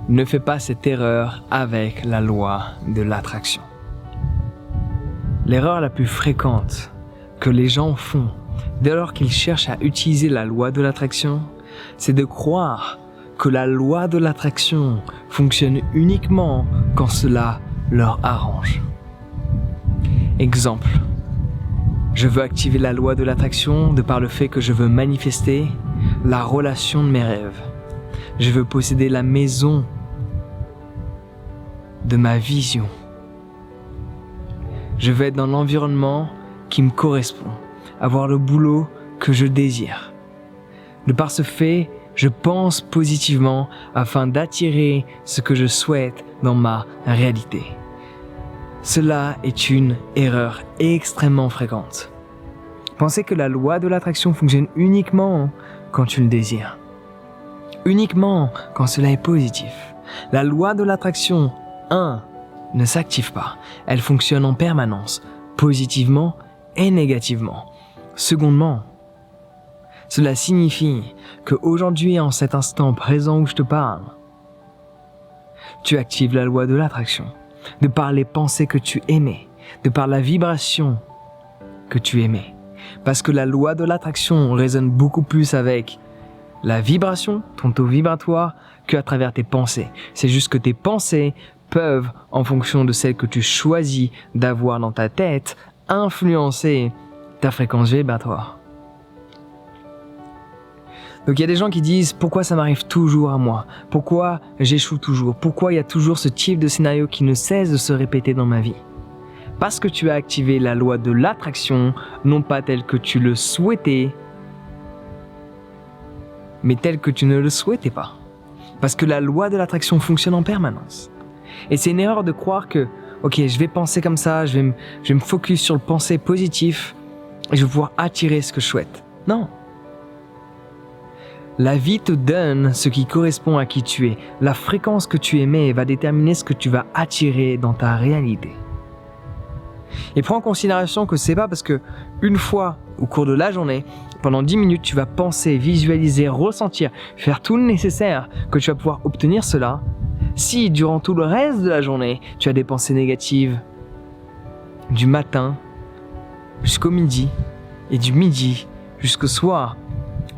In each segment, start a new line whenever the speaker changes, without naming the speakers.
Ne fais pas cette erreur avec la loi de l'attraction. L'erreur la plus fréquente que les gens font dès lors qu'ils cherchent à utiliser la loi de l'attraction, c'est de croire que la loi de l'attraction fonctionne uniquement quand cela leur arrange. Exemple, je veux activer la loi de l'attraction de par le fait que je veux manifester la relation de mes rêves. Je veux posséder la maison de ma vision. Je veux être dans l'environnement qui me correspond, avoir le boulot que je désire. De par ce fait, je pense positivement afin d'attirer ce que je souhaite dans ma réalité. Cela est une erreur extrêmement fréquente. Pensez que la loi de l'attraction fonctionne uniquement quand tu le désires. Uniquement quand cela est positif. La loi de l'attraction, ne s'active pas. Elle fonctionne en permanence, positivement et négativement. Secondement, cela signifie qu'aujourd'hui, en cet instant présent où je te parle, tu actives la loi de l'attraction, de par les pensées que tu aimais, de par la vibration que tu aimais. Parce que la loi de l'attraction résonne beaucoup plus avec la vibration, ton taux vibratoire, qu'à travers tes pensées. C'est juste que tes pensées peuvent, en fonction de celles que tu choisis d'avoir dans ta tête, influencer ta fréquence vibratoire. Donc il y a des gens qui disent « Pourquoi ça m'arrive toujours à moi ? Pourquoi j'échoue toujours ? Pourquoi il y a toujours ce type de scénario qui ne cesse de se répéter dans ma vie ?» Parce que tu as activé la loi de l'attraction, non pas telle que tu le souhaitais, mais telle que tu ne le souhaitais pas. Parce que la loi de l'attraction fonctionne en permanence. Et c'est une erreur de croire que, ok, je vais penser comme ça, je vais me focus sur le penser positif, et je vais pouvoir attirer ce que je souhaite. Non. La vie te donne ce qui correspond à qui tu es. La fréquence que tu émets va déterminer ce que tu vas attirer dans ta réalité. Et prends en considération que c'est pas parce que une fois au cours de la journée, pendant 10 minutes, tu vas penser, visualiser, ressentir, faire tout le nécessaire que tu vas pouvoir obtenir cela. Si durant tout le reste de la journée, tu as des pensées négatives du matin jusqu'au midi et du midi jusqu'au soir,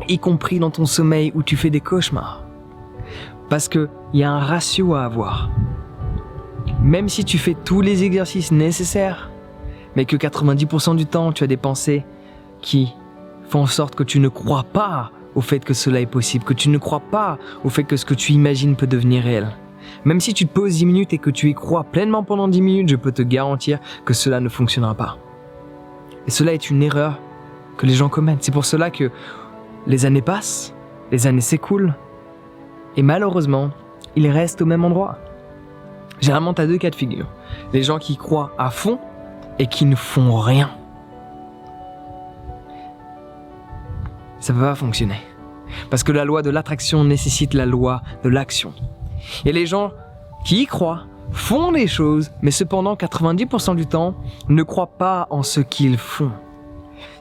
y compris dans ton sommeil où tu fais des cauchemars. Parce qu'il y a un ratio à avoir. Même si tu fais tous les exercices nécessaires, mais que 90% du temps, tu as des pensées qui font en sorte que tu ne crois pas au fait que cela est possible, que tu ne crois pas au fait que ce que tu imagines peut devenir réel. Même si tu te poses 10 minutes et que tu y crois pleinement pendant 10 minutes, je peux te garantir que cela ne fonctionnera pas. Et cela est une erreur que les gens commettent. C'est pour cela que les années passent, les années s'écoulent, et malheureusement, ils restent au même endroit. Généralement, tu as deux cas de figure. Les gens qui croient à fond et qui ne font rien. Ça ne peut pas fonctionner. Parce que la loi de l'attraction nécessite la loi de l'action. Et les gens qui y croient font des choses, mais cependant 90% du temps ne croient pas en ce qu'ils font.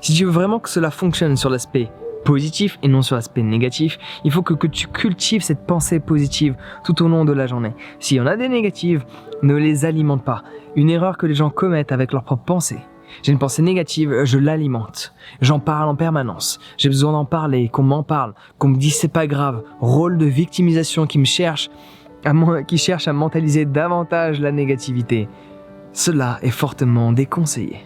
Si tu veux vraiment que cela fonctionne sur l'aspect positif et non sur l'aspect négatif, il faut que tu cultives cette pensée positive tout au long de la journée. S'il y en a des négatives, ne les alimente pas. Une erreur que les gens commettent avec leurs propres pensées. J'ai une pensée négative, je l'alimente. J'en parle en permanence. J'ai besoin d'en parler, qu'on m'en parle, qu'on me dise c'est pas grave. Rôle de victimisation qui cherche à mentaliser davantage la négativité. Cela est fortement déconseillé.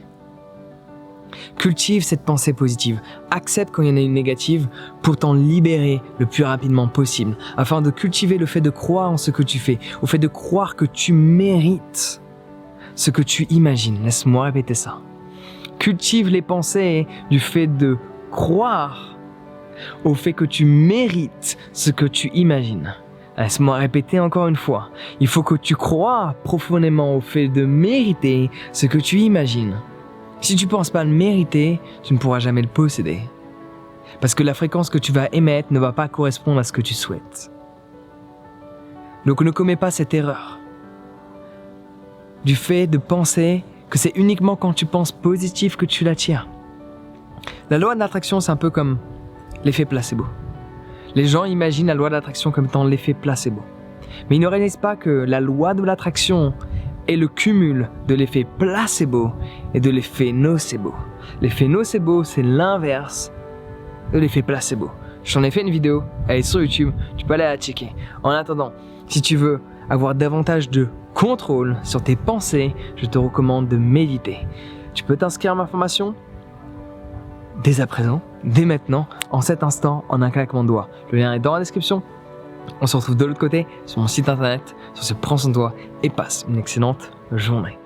Cultive cette pensée positive. Accepte quand il y en a une négative pour t'en libérer le plus rapidement possible, afin de cultiver le fait de croire en ce que tu fais, au fait de croire que tu mérites ce que tu imagines. Laisse-moi répéter ça. Cultive les pensées du fait de croire au fait que tu mérites ce que tu imagines. Laisse-moi répéter encore une fois. Il faut que tu crois profondément au fait de mériter ce que tu imagines. Si tu ne penses pas le mériter, tu ne pourras jamais le posséder. Parce que la fréquence que tu vas émettre ne va pas correspondre à ce que tu souhaites. Donc ne commets pas cette erreur du fait de penser que c'est uniquement quand tu penses positif que tu l'attires. La loi de l'attraction, c'est un peu comme l'effet placebo. Les gens imaginent la loi de l'attraction comme étant l'effet placebo. Mais ils ne réalisent pas que la loi de l'attraction est le cumul de l'effet placebo et de l'effet nocebo. L'effet nocebo, c'est l'inverse de l'effet placebo. J'en ai fait une vidéo, elle est sur YouTube, tu peux aller la checker. En attendant, si tu veux avoir davantage de contrôle sur tes pensées, je te recommande de méditer. Tu peux t'inscrire à ma formation dès à présent, dès maintenant, en cet instant, en un claquement de doigts. Le lien est dans la description. On se retrouve de l'autre côté, sur mon site internet, sur ce Prends soin de toi et passe une excellente journée.